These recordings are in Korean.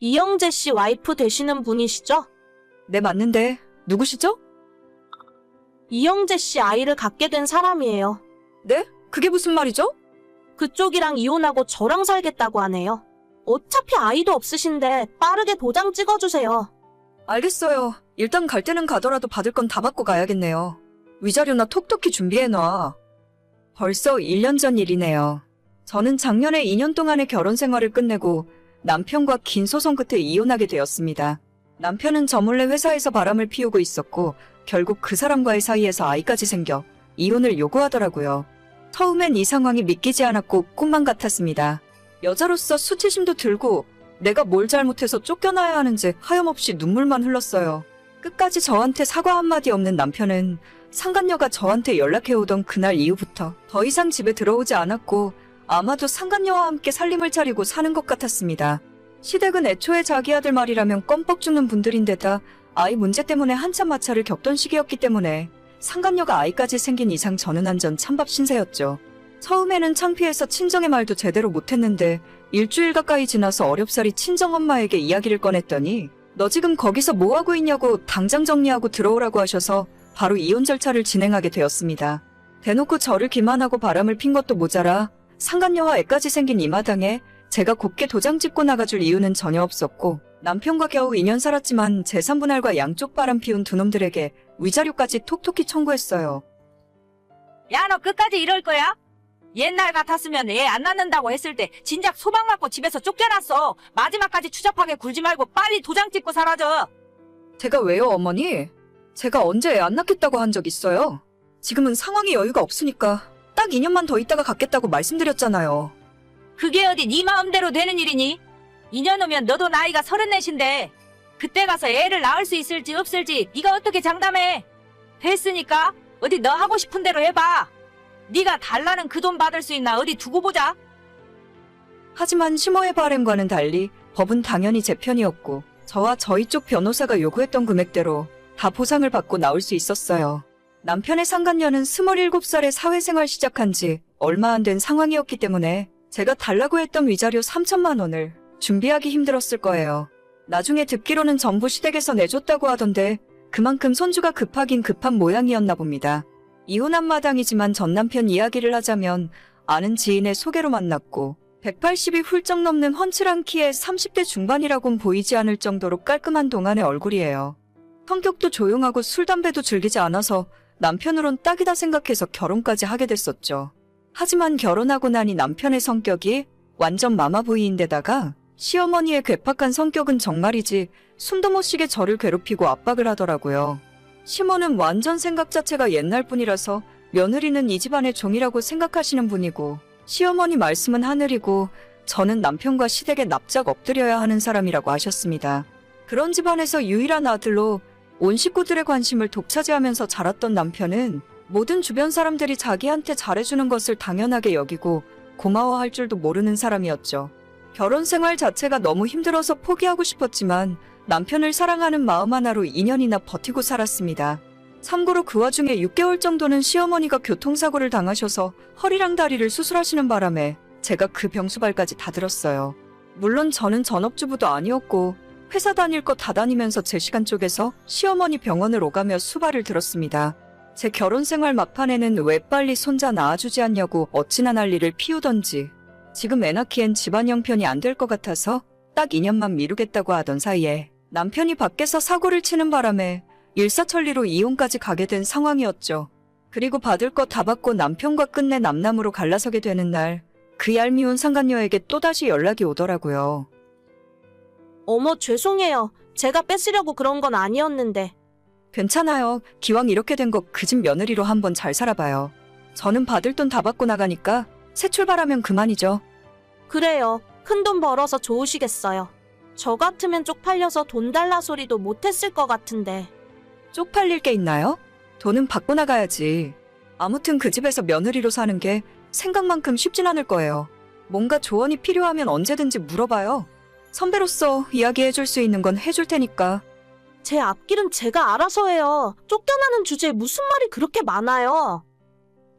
이영재 씨 와이프 되시는 분이시죠? 네, 맞는데 누구시죠? 이영재 씨 아이를 갖게 된 사람이에요. 네? 그게 무슨 말이죠? 그쪽이랑 이혼하고 저랑 살겠다고 하네요. 어차피 아이도 없으신데 빠르게 도장 찍어주세요. 알겠어요. 일단 갈 때는 가더라도 받을 건 다 받고 가야겠네요. 위자료나 톡톡히 준비해놔. 벌써 1년 전 일이네요. 저는 작년에 2년 동안의 결혼 생활을 끝내고 남편과 긴 소송 끝에 이혼하게 되었습니다. 남편은 저 몰래 회사에서 바람을 피우고 있었고 결국 그 사람과의 사이에서 아이까지 생겨 이혼을 요구하더라고요. 처음엔 이 상황이 믿기지 않았고 꿈만 같았습니다. 여자로서 수치심도 들고 내가 뭘 잘못해서 쫓겨나야 하는지 하염없이 눈물만 흘렀어요. 끝까지 저한테 사과 한마디 없는 남편은 상간녀가 저한테 연락해오던 그날 이후부터 더 이상 집에 들어오지 않았고 아마도 상간녀와 함께 살림을 차리고 사는 것 같았습니다. 시댁은 애초에 자기 아들 말이라면 껌뻑 죽는 분들인데다 아이 문제 때문에 한참 마찰을 겪던 시기였기 때문에 상간녀가 아이까지 생긴 이상 저는 완전 찬밥 신세였죠. 처음에는 창피해서 친정의 말도 제대로 못했는데 일주일 가까이 지나서 어렵사리 친정엄마에게 이야기를 꺼냈더니 너 지금 거기서 뭐하고 있냐고 당장 정리하고 들어오라고 하셔서 바로 이혼 절차를 진행하게 되었습니다. 대놓고 저를 기만하고 바람을 핀 것도 모자라 상간녀와 애까지 생긴 이 마당에 제가 곱게 도장 찍고 나가줄 이유는 전혀 없었고 남편과 겨우 2년 살았지만 재산분할과 양쪽 바람 피운 두 놈들에게 위자료까지 톡톡히 청구했어요. 야, 너 끝까지 이럴 거야? 옛날 같았으면 애 안 낳는다고 했을 때 진작 소방 맞고 집에서 쫓겨났어. 마지막까지 추잡하게 굴지 말고 빨리 도장 찍고 사라져. 제가 왜요, 어머니? 제가 언제 애 안 낳겠다고 한 적 있어요? 지금은 상황이 여유가 없으니까 딱 2년만 더 있다가 갖겠다고 말씀드렸잖아요. 그게 어디 네 마음대로 되는 일이니? 2년 후면 너도 나이가 34인데 그때 가서 애를 낳을 수 있을지 없을지 네가 어떻게 장담해? 됐으니까 어디 너 하고 싶은 대로 해봐. 네가 달라는 그 돈 받을 수 있나 어디 두고 보자. 하지만 심호의 바람과는 달리 법은 당연히 제 편이었고 저와 저희 쪽 변호사가 요구했던 금액대로 다 보상을 받고 나올 수 있었어요. 남편의 상간녀는 27살에 사회생활 시작한 지 얼마 안 된 상황이었기 때문에 제가 달라고 했던 위자료 3천만 원을 준비하기 힘들었을 거예요. 나중에 듣기로는 전부 시댁에서 내줬다고 하던데 그만큼 손주가 급하긴 급한 모양이었나 봅니다. 이혼한 마당이지만 전 남편 이야기를 하자면 아는 지인의 소개로 만났고 180이 훌쩍 넘는 훤칠한 키에 30대 중반이라곤 보이지 않을 정도로 깔끔한 동안의 얼굴이에요. 성격도 조용하고 술, 담배도 즐기지 않아서 남편으론 딱이다 생각해서 결혼까지 하게 됐었죠. 하지만 결혼하고 나니 남편의 성격이 완전 마마보이인데다가 시어머니의 괴팍한 성격은 정말이지 숨도 못 쉬게 저를 괴롭히고 압박을 하더라고요. 시모는 완전 생각 자체가 옛날 분이라서 며느리는 이 집안의 종이라고 생각하시는 분이고 시어머니 말씀은 하늘이고 저는 남편과 시댁에 납작 엎드려야 하는 사람이라고 하셨습니다. 그런 집안에서 유일한 아들로 온 식구들의 관심을 독차지하면서 자랐던 남편은 모든 주변 사람들이 자기한테 잘해주는 것을 당연하게 여기고 고마워할 줄도 모르는 사람이었죠. 결혼 생활 자체가 너무 힘들어서 포기하고 싶었지만 남편을 사랑하는 마음 하나로 2년이나 버티고 살았습니다. 참고로 그 와중에 6개월 정도는 시어머니가 교통사고를 당하셔서 허리랑 다리를 수술하시는 바람에 제가 그 병수발까지 다 들었어요. 물론 저는 전업주부도 아니었고 회사 다닐 거 다 다니면서 제 시간 쪼개서 시어머니 병원을 오가며 수발을 들었습니다. 제 결혼 생활 막판에는 왜 빨리 손자 낳아주지 않냐고 어찌나 난리를 피우던지 지금 애 낳기엔 집안 형편이 안 될 것 같아서 딱 2년만 미루겠다고 하던 사이에 남편이 밖에서 사고를 치는 바람에 일사천리로 이혼까지 가게 된 상황이었죠. 그리고 받을 거 다 받고 남편과 끝내 남남으로 갈라서게 되는 날 그 얄미운 상간녀에게 또다시 연락이 오더라고요. 어머, 죄송해요. 제가 뺏으려고 그런 건 아니었는데. 괜찮아요. 기왕 이렇게 된 거 그 집 며느리로 한번 잘 살아봐요. 저는 받을 돈 다 받고 나가니까 새 출발하면 그만이죠. 그래요. 큰 돈 벌어서 좋으시겠어요. 저 같으면 쪽팔려서 돈 달라 소리도 못했을 것 같은데. 쪽팔릴 게 있나요? 돈은 받고 나가야지. 아무튼 그 집에서 며느리로 사는 게 생각만큼 쉽진 않을 거예요. 뭔가 조언이 필요하면 언제든지 물어봐요. 선배로서 이야기해줄 수 있는 건 해줄 테니까. 제 앞길은 제가 알아서 해요. 쫓겨나는 주제에 무슨 말이 그렇게 많아요.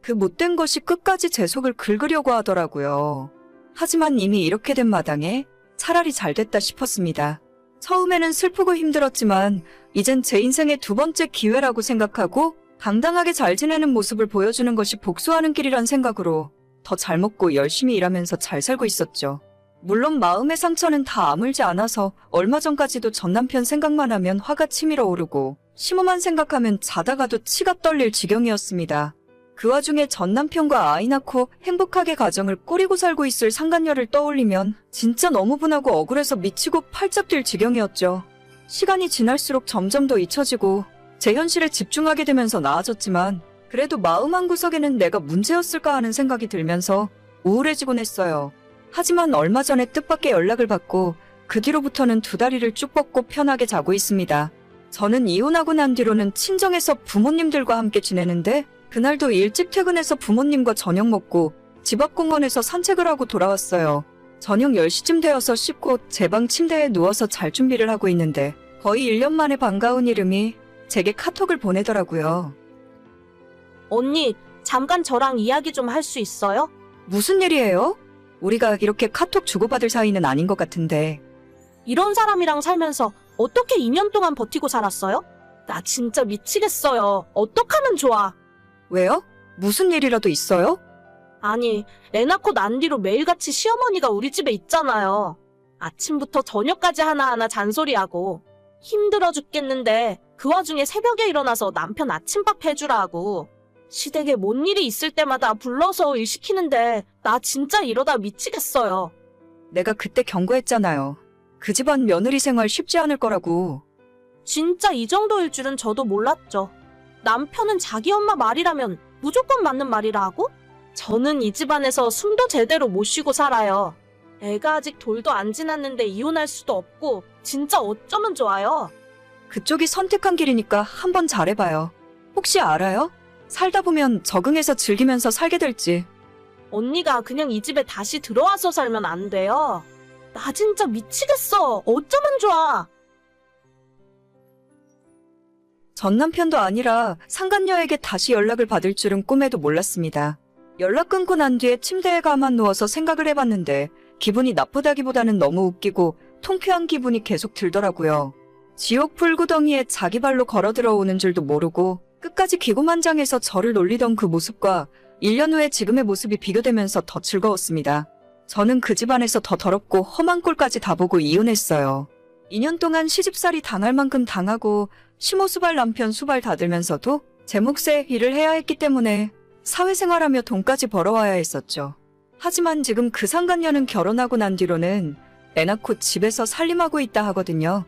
그 못된 것이 끝까지 제 속을 긁으려고 하더라고요. 하지만 이미 이렇게 된 마당에 차라리 잘 됐다 싶었습니다. 처음에는 슬프고 힘들었지만 이젠 제 인생의 두 번째 기회라고 생각하고 당당하게 잘 지내는 모습을 보여주는 것이 복수하는 길이란 생각으로 더 잘 먹고 열심히 일하면서 잘 살고 있었죠. 물론 마음의 상처는 다 아물지 않아서 얼마 전까지도 전 남편 생각만 하면 화가 치밀어 오르고 심호만 생각하면 자다가도 치가 떨릴 지경이었습니다. 그 와중에 전 남편과 아이 낳고 행복하게 가정을 꾸리고 살고 있을 상간녀를 떠올리면 진짜 너무 분하고 억울해서 미치고 팔짝 뛸 지경이었죠. 시간이 지날수록 점점 더 잊혀지고 제 현실에 집중하게 되면서 나아졌지만 그래도 마음 한구석에는 내가 문제였을까 하는 생각이 들면서 우울해지곤 했어요. 하지만 얼마 전에 뜻밖의 연락을 받고 그 뒤로부터는 두 다리를 쭉 뻗고 편하게 자고 있습니다. 저는 이혼하고 난 뒤로는 친정에서 부모님들과 함께 지내는데 그날도 일찍 퇴근해서 부모님과 저녁 먹고 집 앞 공원에서 산책을 하고 돌아왔어요. 저녁 10시쯤 되어서 씻고 제 방 침대에 누워서 잘 준비를 하고 있는데 거의 1년 만에 반가운 이름이 제게 카톡을 보내더라고요. 언니, 잠깐 저랑 이야기 좀 할 수 있어요? 무슨 일이에요? 우리가 이렇게 카톡 주고받을 사이는 아닌 것 같은데. 이런 사람이랑 살면서 어떻게 2년 동안 버티고 살았어요? 나 진짜 미치겠어요. 어떡하면 좋아? 왜요? 무슨 일이라도 있어요? 아니, 애 낳고 난 뒤로 매일같이 시어머니가 우리 집에 있잖아요. 아침부터 저녁까지 하나하나 잔소리하고 힘들어 죽겠는데 그 와중에 새벽에 일어나서 남편 아침밥 해주라 하고 시댁에 뭔 일이 있을 때마다 불러서 일 시키는데 나 진짜 이러다 미치겠어요. 내가 그때 경고했잖아요. 그 집안 며느리 생활 쉽지 않을 거라고. 진짜 이 정도일 줄은 저도 몰랐죠. 남편은 자기 엄마 말이라면 무조건 맞는 말이라 하고 저는 이 집안에서 숨도 제대로 못 쉬고 살아요. 애가 아직 돌도 안 지났는데 이혼할 수도 없고 진짜 어쩌면 좋아요. 그쪽이 선택한 길이니까 한번 잘해봐요. 혹시 알아요? 살다 보면 적응해서 즐기면서 살게 될지. 언니가 그냥 이 집에 다시 들어와서 살면 안 돼요. 나 진짜 미치겠어. 어쩌면 좋아. 전 남편도 아니라 상간녀에게 다시 연락을 받을 줄은 꿈에도 몰랐습니다. 연락 끊고 난 뒤에 침대에 가만 누워서 생각을 해봤는데 기분이 나쁘다기보다는 너무 웃기고 통쾌한 기분이 계속 들더라고요. 지옥 불구덩이에 자기 발로 걸어 들어오는 줄도 모르고 끝까지 기고만장해서 저를 놀리던 그 모습과 1년 후에 지금의 모습이 비교되면서 더 즐거웠습니다. 저는 그 집안에서 더 더럽고 험한 꼴까지 다 보고 이혼했어요. 2년 동안 시집살이 당할 만큼 당하고 시모수발 남편 수발 다 들면서도 제 몫의 일을 해야 했기 때문에 사회생활하며 돈까지 벌어와야 했었죠. 하지만 지금 그 상간녀는 결혼하고 난 뒤로는 애 낳고 집에서 살림하고 있다 하거든요.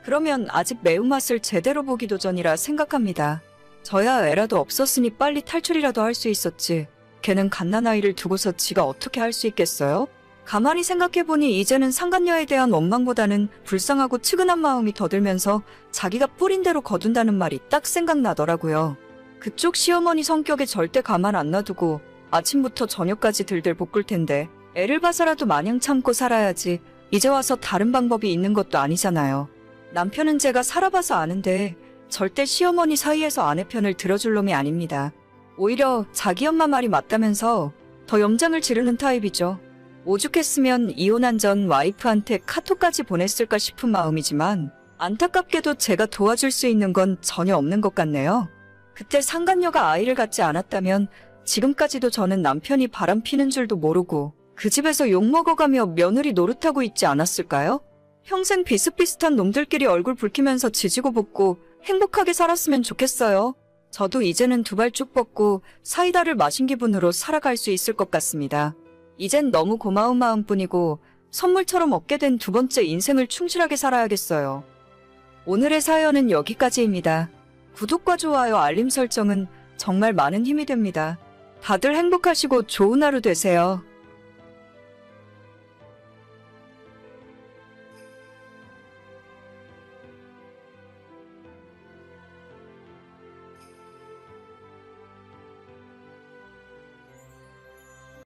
그러면 아직 매운맛을 제대로 보기도 전이라 생각합니다. 저야 애라도 없었으니 빨리 탈출이라도 할 수 있었지. 걔는 갓난아이를 두고서 지가 어떻게 할 수 있겠어요? 가만히 생각해보니 이제는 상간녀에 대한 원망보다는 불쌍하고 측은한 마음이 더 들면서 자기가 뿌린 대로 거둔다는 말이 딱 생각나더라고요. 그쪽 시어머니 성격에 절대 가만 안 놔두고 아침부터 저녁까지 들들 볶을 텐데 애를 봐서라도 마냥 참고 살아야지 이제 와서 다른 방법이 있는 것도 아니잖아요. 남편은 제가 살아봐서 아는데 절대 시어머니 사이에서 아내 편을 들어줄 놈이 아닙니다. 오히려 자기 엄마 말이 맞다면서 더 염장을 지르는 타입이죠. 오죽했으면 이혼한 전 와이프한테 카톡까지 보냈을까 싶은 마음이지만 안타깝게도 제가 도와줄 수 있는 건 전혀 없는 것 같네요. 그때 상간녀가 아이를 갖지 않았다면 지금까지도 저는 남편이 바람피는 줄도 모르고 그 집에서 욕먹어가며 며느리 노릇하고 있지 않았을까요? 평생 비슷비슷한 놈들끼리 얼굴 붉히면서 지지고 볶고 행복하게 살았으면 좋겠어요. 저도 이제는 두 발 쭉 뻗고 사이다를 마신 기분으로 살아갈 수 있을 것 같습니다. 이젠 너무 고마운 마음뿐이고 선물처럼 얻게 된 두 번째 인생을 충실하게 살아야겠어요. 오늘의 사연은 여기까지입니다. 구독과 좋아요, 알림 설정은 정말 많은 힘이 됩니다. 다들 행복하시고 좋은 하루 되세요.